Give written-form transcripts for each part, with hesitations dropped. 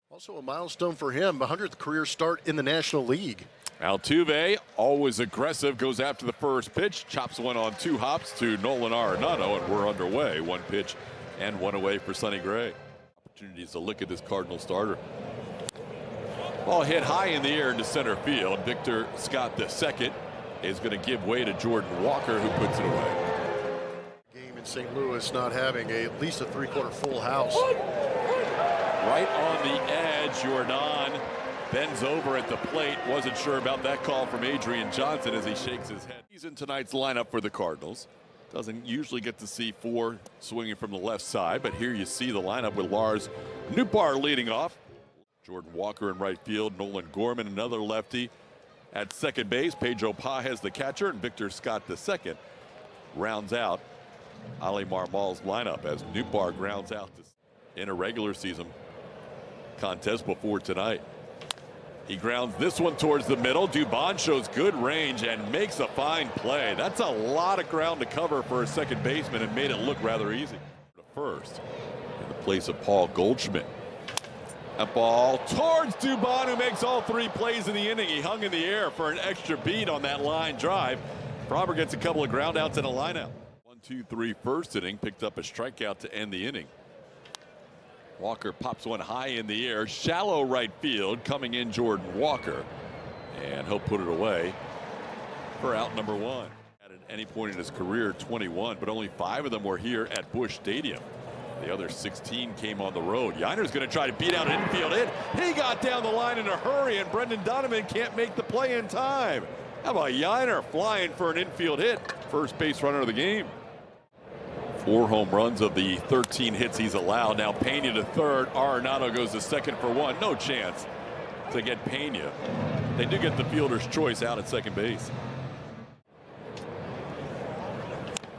Also a milestone for him, 100th career start in the National League. Altuve, always aggressive, goes after the first pitch, chops one on 2 hops to Nolan Arenado, and we're underway. 1 pitch and 1 away for Sonny Gray. Opportunities to look at this Cardinal starter. Ball hit high in the air into center field. Victor Scott II is going to give way to Jordan Walker, who puts it away. Game in St. Louis not having at least a 3/4 full house. Right on the edge, Jordan bends over at the plate. Wasn't sure about that call from Adrian Johnson as he shakes his head. He's in tonight's lineup for the Cardinals. Doesn't usually get to see 4 swinging from the left side, but here you see the lineup with Lars Nootbaar leading off. Jordan Walker in right field, Nolan Gorman, another lefty. At second base, Pedro Pajes, the catcher, and Victor Scott II rounds out Ali Marmol's lineup as Nootbaar grounds out in a regular season contest before tonight. He grounds this one towards the middle. Dubon shows good range and makes a fine play. That's a lot of ground to cover for a second baseman and made it look rather easy. First, in the place of Paul Goldschmidt. That ball towards Dubon, who makes all 3 plays in the inning. He hung in the air for an extra beat on that line drive. Framber gets a couple of ground outs and a line out. 1-2-3 first inning, picked up a strikeout to end the inning. Walker pops one high in the air, shallow right field, coming in Jordan Walker, and he'll put it away for out number 1. At any point in his career, 21, but only 5 of them were here at Busch Stadium. The other 16 came on the road. Yiner's going to try to beat out an infield hit. He got down the line in a hurry, and Brendan Donovan can't make the play in time. How about Yiner flying for an infield hit? First base runner of the game. 4 home runs of the 13 hits he's allowed. Now Pena to third. Arenado goes to second for 1. No chance to get Pena. They do get the fielder's choice out at second base.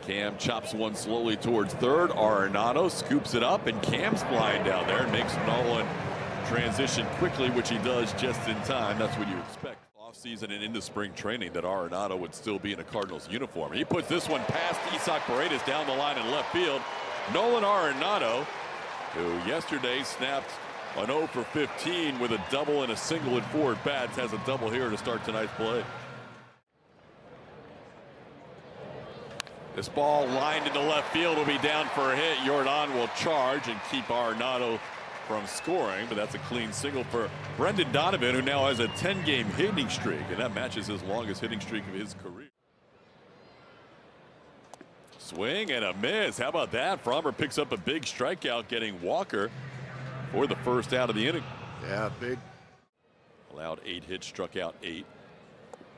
Cam chops one slowly towards third. Arenado scoops it up, and Cam's flying down there and makes Nolan transition quickly, which he does just in time. That's what you expect. Offseason and into spring training that Arenado would still be in a Cardinals uniform. He puts this one past Isaac Paredes down the line in left field. Nolan Arenado, who yesterday snapped an 0 for 15 with a double and a single at 4 at bats, has a double here to start tonight's play. This ball lined into left field will be down for a hit. Jordan will charge and keep Arenado from scoring, but that's a clean single for Brendan Donovan, who now has a 10-game hitting streak, and that matches his longest hitting streak of his career. Swing and a miss. How about that? Framber picks up a big strikeout, getting Walker for the first out of the inning. Yeah, big. Allowed 8 hits, struck out 8.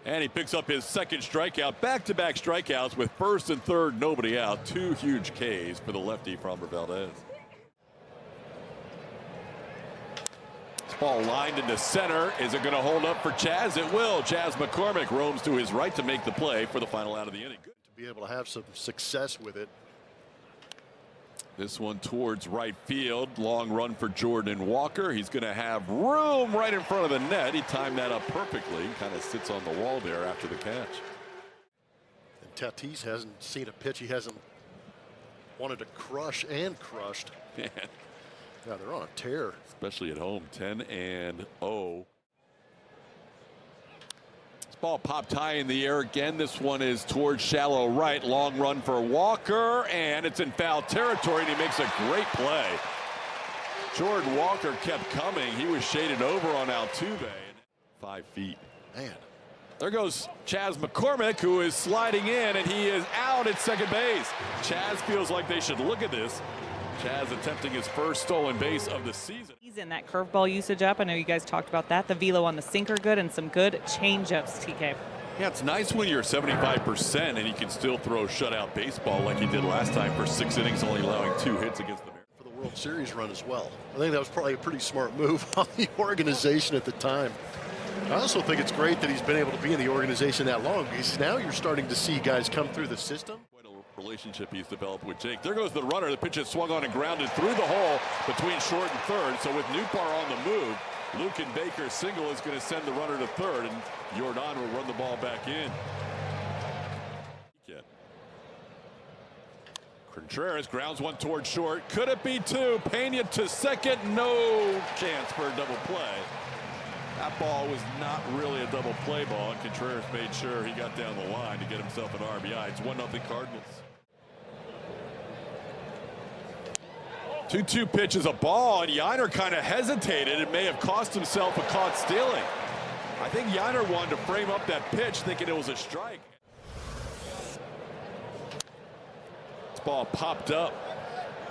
And he picks up his second strikeout, back-to-back strikeouts with first and third, nobody out. 2 huge Ks for the lefty, Framber Valdez. This ball lined into center. Is it going to hold up for Chas? It will. Chas McCormick roams to his right to make the play for the final out of the inning. Good to be able to have some success with it. This one towards right field. Long run for Jordan Walker. He's going to have room right in front of the net. He timed that up perfectly. Kind of sits on the wall there after the catch. And Tatis hasn't seen a pitch he hasn't wanted to crush and crushed. Man. Yeah, they're on a tear. Especially at home. 10-0. Ball popped high in the air again. This one is towards shallow right. Long run for Walker, and it's in foul territory, and he makes a great play. Jordan Walker kept coming. He was shaded over on Altuve. 5 feet. Man. There goes Chas McCormick, who is sliding in, and he is out at second base. Chas feels like they should look at this. Chas attempting his first stolen base of the season. He's in that curveball usage up. I know you guys talked about that. The velo on the sinker good and some good changeups, TK. Yeah, it's nice when you're 75% and you can still throw shutout baseball like he did last time for 6 innings, only allowing 2 hits against the Mariners. For the World Series run as well. I think that was probably a pretty smart move on the organization at the time. I also think it's great that he's been able to be in the organization that long, because now you're starting to see guys come through the system. Relationship he's developed with Jake. There goes the runner. The pitch is swung on and grounded through the hole between short and third. So with Nootbaar on the move, Luke and Baker's single is going to send the runner to third, and Jordan will run the ball back in. Contreras grounds one toward short. Could it be two? Pena to second. No chance for a double play. That ball was not really a double play ball, and Contreras made sure he got down the line to get himself an RBI. It's 1-0 Cardinals. 2-2 pitch is a ball, and Yainer kind of hesitated. It may have cost himself a caught stealing. I think Yainer wanted to frame up that pitch thinking it was a strike. This ball popped up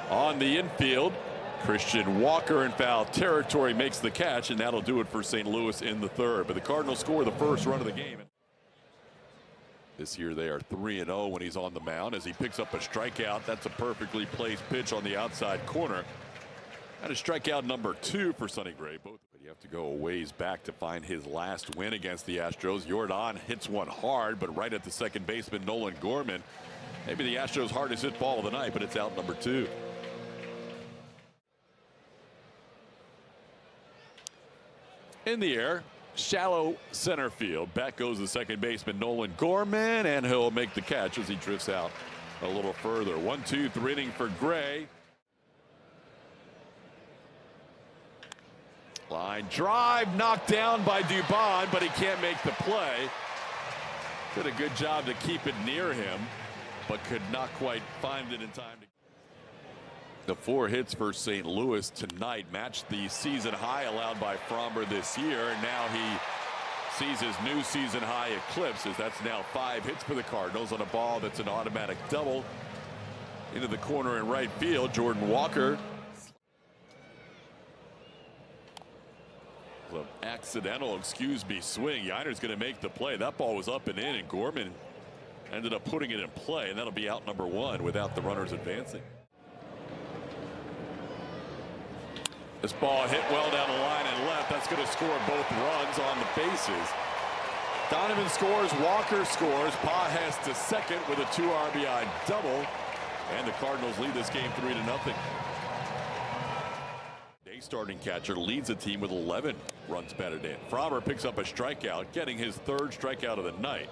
on the infield. Christian Walker in foul territory makes the catch, and that'll do it for St. Louis in the third. But the Cardinals score the first run of the game. This year they are 3-0 when he's on the mound as he picks up a strikeout. That's a perfectly placed pitch on the outside corner. And a strikeout number 2 for Sonny Gray. But you have to go a ways back to find his last win against the Astros. Jordan hits one hard, but right at the second baseman, Nolan Gorman. Maybe the Astros' hardest hit ball of the night, but it's out number 2. In the air, shallow center field. Back goes the second baseman, Nolan Gorman, and he'll make the catch as he drifts out a little further. 1-2 inning for Gray. Line drive knocked down by Dubon, but he can't make the play. Did a good job to keep it near him, but could not quite find it in time. The 4 hits for St. Louis tonight matched the season high allowed by Fromber this year, and now he sees his new season high eclipse as that's now 5 hits for the Cardinals on a ball that's an automatic double into the corner in right field. Jordan Walker. An accidental, excuse me, swing. Yainer's going to make the play. That ball was up and in, and Gorman ended up putting it in play, and that'll be out number 1 without the runners advancing. This ball hit well down the line and left. That's going to score both runs on the bases. Donovan scores, Walker scores, Pages to second with a 2 RBI double, and the Cardinals lead this game 3-0. Day starting catcher leads the team with 11 runs batted in. Fromber picks up a strikeout, getting his 3rd strikeout of the night.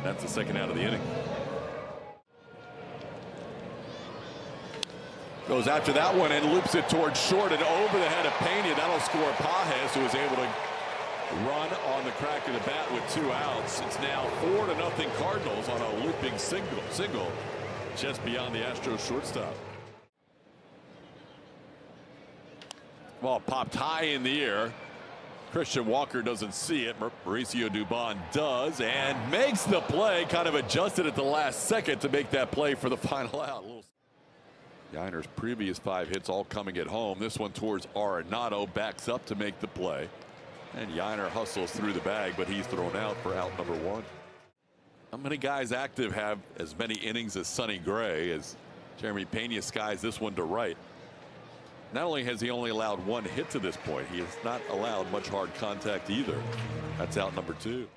That's the second out of the inning. Goes after that one and loops it towards short and over the head of Pena. That'll score Pages, who was able to run on the crack of the bat with 2 outs. It's now 4-0 Cardinals on a looping single just beyond the Astros shortstop. Ball popped high in the air. Christian Walker doesn't see it. Mauricio Dubon does and makes the play. Kind of adjusted at the last second to make that play for the final out. Yainer's previous 5 hits all coming at home. This one towards Arenado, backs up to make the play. And Yainer hustles through the bag, but he's thrown out for out number 1. How many guys active have as many innings as Sonny Gray, as Jeremy Pena skies this one to right? Not only has he only allowed 1 hit to this point, he has not allowed much hard contact either. That's out number 2.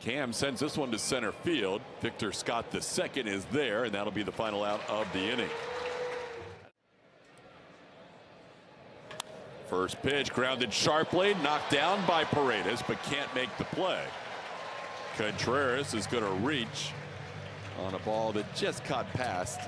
Cam sends this one to center field. Victor Scott II is there, and that'll be the final out of the inning. First pitch grounded sharply, knocked down by Paredes, but can't make the play. Contreras is going to reach on a ball that just caught past.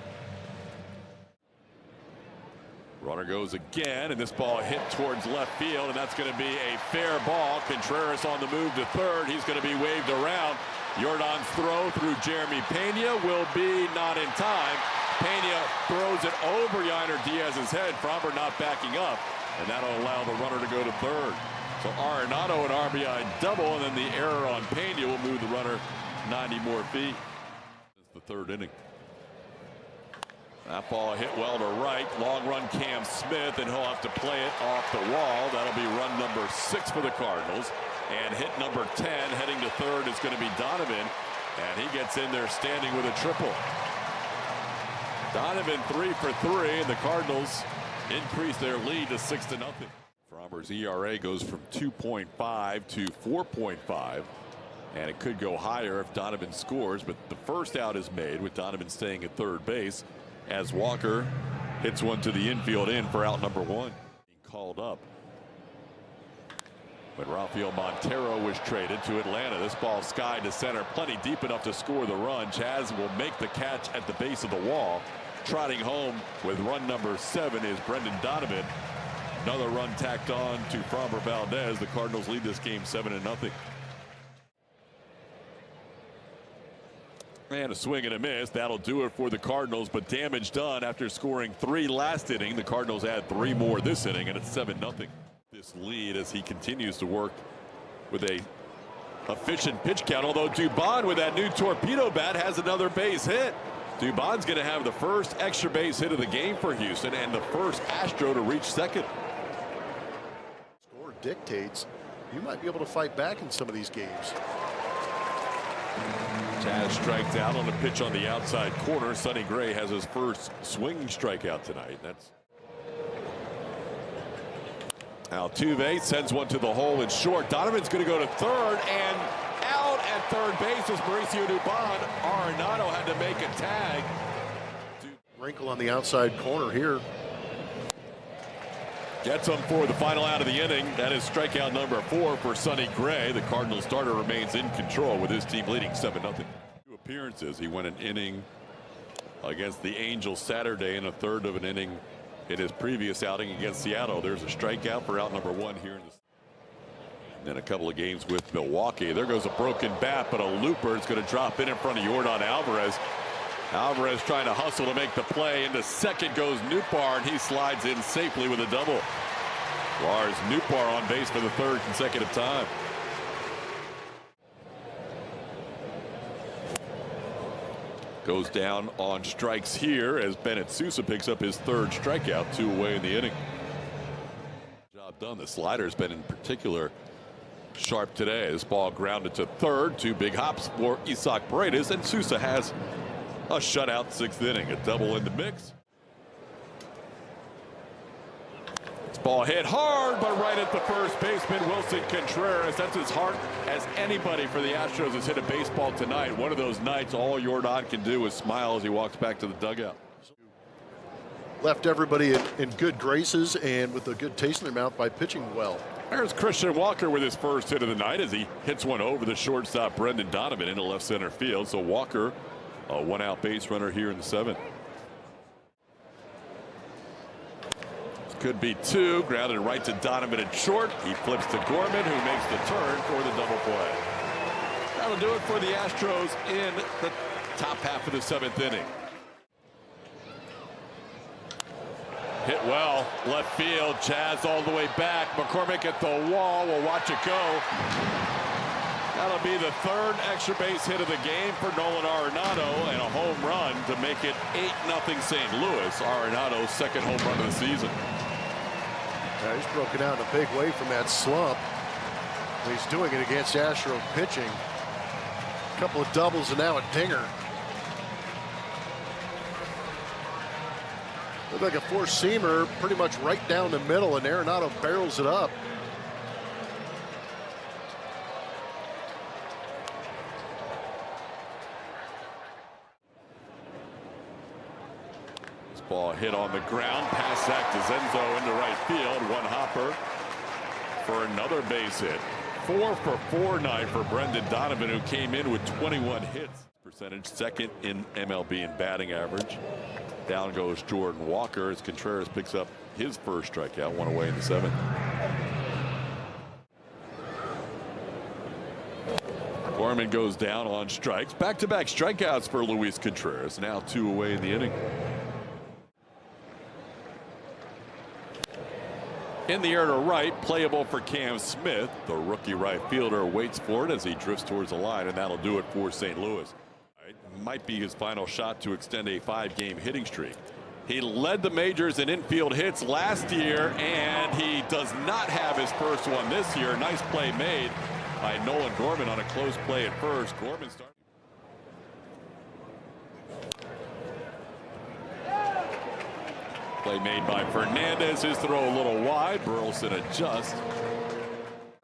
Runner goes again, and this ball hit towards left field, and that's going to be a fair ball. Contreras on the move to third. He's going to be waved around. Jordan's throw through Jeremy Pena will be not in time. Pena throws it over Yainer Diaz's head. Fromber not backing up, and that'll allow the runner to go to third. So Arenado an RBI double, and then the error on Pena will move the runner 90 more feet. It's the 3rd inning. That ball hit well to right. Long run Cam Smith, and he'll have to play it off the wall. That'll be run number 6 for the Cardinals. And hit number 10 heading to third is going to be Donovan. And he gets in there standing with a triple. Donovan 3 for 3, and the Cardinals increase their lead to 6-0. Fromber's ERA goes from 2.5 to 4.5. And it could go higher if Donovan scores, but the first out is made with Donovan staying at third base, as Walker hits one to the infield in for out number 1. Being called up. When Rafael Montero was traded to Atlanta, this ball skied to center, plenty deep enough to score the run. Chaz will make the catch at the base of the wall. Trotting home with run number 7 is Brendan Donovan. Another run tacked on to Framber Valdez. The Cardinals lead this game 7-0. And a swing and a miss. That'll do it for the Cardinals, but damage done after scoring 3 last inning. The Cardinals add 3 more this inning, and it's 7-0. This lead as he continues to work with a efficient pitch count, although Dubon with that new torpedo bat has another base hit. Dubon's going to have the first extra base hit of the game for Houston and the first Astro to reach second. Score dictates you might be able to fight back in some of these games. Chaz strikes out on a pitch on the outside corner. Sonny Gray has his first swing strikeout tonight. That's Altuve sends one to the hole in short. Donovan's going to go to third, and out at third base is Mauricio Dubon. Arenado had to make a tag. Wrinkle on the outside corner here. Gets him for the final out of the inning. That is strikeout number 4 for Sonny Gray. The Cardinals starter remains in control with his team leading 7-0. 2 appearances. He went an inning against the Angels Saturday and a third of an inning in his previous outing against Seattle. There's a strikeout for out number 1 here in the. And then a couple of games with Milwaukee. There goes a broken bat, but a looper is going to drop in front of Yordan Alvarez. Alvarez trying to hustle to make the play. Into second goes Nootbaar, and he slides in safely with a double. Lars Nootbaar on base for the 3rd consecutive time. Goes down on strikes here as Bennett Sousa picks up his 3rd strikeout, 2 away in the inning. Job done. The slider's been in particular sharp today. This ball grounded to third. 2 big hops for Isaac Paredes, and Sousa has a shutout 6th inning. A double in the mix. This ball hit hard, but right at the first baseman, Wilson Contreras. That's as hard as anybody for the Astros has hit a baseball tonight. One of those nights all Yordan can do is smile as he walks back to the dugout. Left everybody in good graces and with a good taste in their mouth by pitching well. There's Christian Walker with his first hit of the night as he hits one over the shortstop Brendan Donovan into left center field. So Walker, a 1-out base runner here in the 7th. Could be 2. Grounded right to Donovan at short. He flips to Gorman, who makes the turn for the double play. That'll do it for the Astros in the top half of the 7th inning. Hit well, left field. Chaz all the way back. McCormick at the wall. We'll watch it go. That'll be the 3rd extra base hit of the game for Nolan Arenado, and a home run to make it 8-0 St. Louis. Arenado's 2nd home run of the season. Yeah, he's broken out in a big way from that slump. He's doing it against Astro pitching. A couple of doubles and now a dinger. Looked like a four-seamer, pretty much right down the middle, and Arenado barrels it up. Ball hit on the ground, pass Zach DeZenzo into right field. 1 hopper for another base hit. 4 for 4 night for Brendan Donovan, who came in with 21 hits. Percentage 2nd in MLB in batting average. Down goes Jordan Walker as Contreras picks up his first strikeout, 1 away in the 7th. Gorman goes down on strikes. Back-to-back strikeouts for Luis Contreras. Now 2 away in the inning. In the air to right, playable for Cam Smith. The rookie right fielder waits for it as he drifts towards the line, and that'll do it for St. Louis. It might be his final shot to extend a 5-game hitting streak. He led the majors in infield hits last year, and he does not have his first one this year. Nice play made by Nolan Gorman on a close play at first. Gorman started. Play made by Fernandez. His throw a little wide. Burleson adjusts.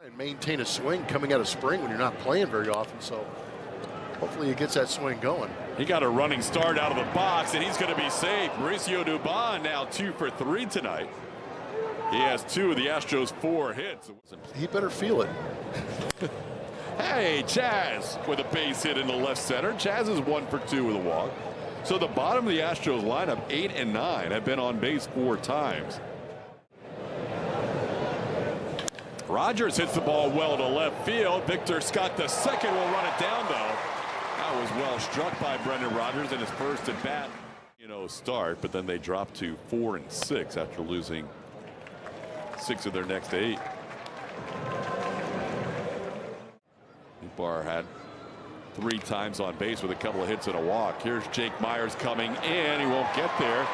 And maintain a swing coming out of spring when you're not playing very often, so hopefully he gets that swing going. He got a running start out of the box, and he's going to be safe. Mauricio Dubon now 2 for 3 tonight. He has 2 of the Astros' 4 hits. He better feel it. Hey, Chaz with a base hit into left center. Chaz is 1 for 2 with a walk. So the bottom of the Astros lineup, 8 and 9, have been on base 4 times. Rogers hits the ball well to left field. Victor Scott II will run it down, though. That was well struck by Brendan Rodgers in his first at bat. Start, but then they dropped to 4 and 6 after losing 6 of their next 8. Barr had 3 times on base with a couple of hits and a walk. Here's Jake Myers coming in. He won't get there.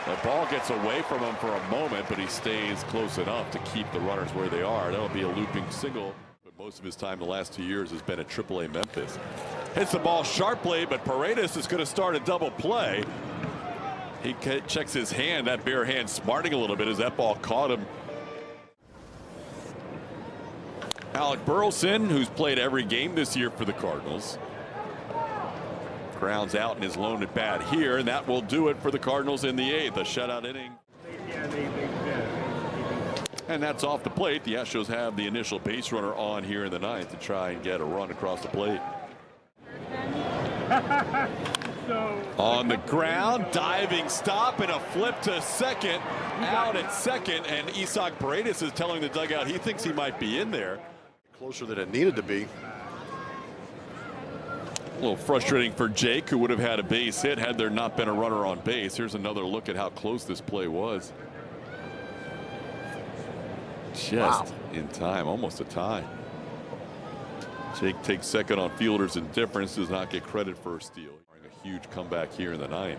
The ball gets away from him for a moment, but he stays close enough to keep the runners where they are. That'll be a looping single. But most of his time the last 2 years has been at AAA Memphis. Hits the ball sharply, but Paredes is going to start a double play. He checks his hand, that bare hand smarting a little bit as that ball caught him. Alec Burleson, who's played every game this year for the Cardinals, grounds out in his lone at bat here, and that will do it for the Cardinals in the 8th. A shutout inning. And that's off the plate. The Astros have the initial base runner on here in the 9th to try and get a run across the plate. On the ground, diving stop and a flip to second. Out at second, and Isaac Paredes is telling the dugout he thinks he might be in there. Closer than it needed to be. A little frustrating for Jake, who would have had a base hit had there not been a runner on base. Here's another look at how close this play was. Just in time, almost a tie. Jake takes second on fielder's indifference, does not get credit for a steal. A huge comeback here in the 9th.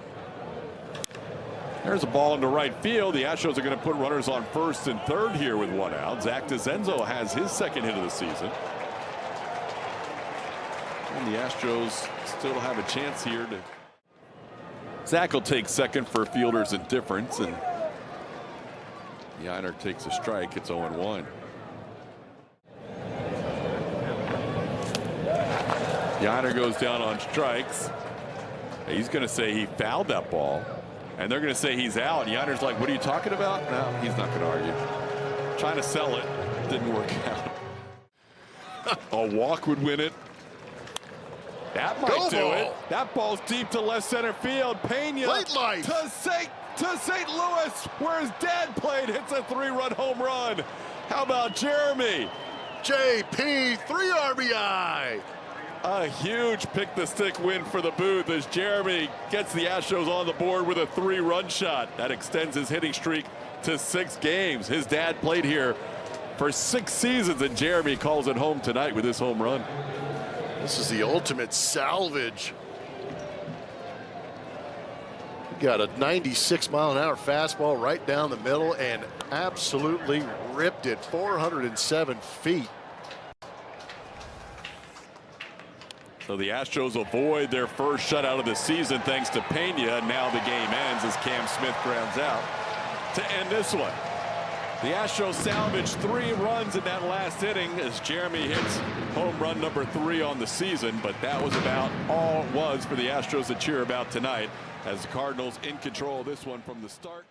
There's a ball into right field. The Astros are going to put runners on first and third here with 1 out. Zach DeZenzo has his 2nd hit of the season. And the Astros still have a chance here to. Zach will take second for fielder's indifference, and Yainer takes a strike. It's 0-1. Yainer goes down on strikes. He's going to say he fouled that ball, and they're going to say he's out. Yainer's like, what are you talking about? No, he's not going to argue. Trying to sell it. Didn't work out. A walk would win it. That might do it. That ball's deep to left center field. Pena to St. Louis, where his dad played, hits a 3-run home run. How about Jeremy? JP, 3 RBI. A huge pick-the-stick win for the booth as Jeremy gets the Astros on the board with a 3-run shot. That extends his hitting streak to 6 games. His dad played here for 6 seasons, and Jeremy calls it home tonight with this home run. This is the ultimate salvage. Got a 96-mile-an-hour fastball right down the middle and absolutely ripped it 407 feet. So the Astros avoid their first shutout of the season thanks to Pena. Now the game ends as Cam Smith grounds out to end this one. The Astros salvaged 3 runs in that last inning as Jeremy hits home run number 3 on the season, but that was about all it was for the Astros to cheer about tonight as the Cardinals in control of this one from the start.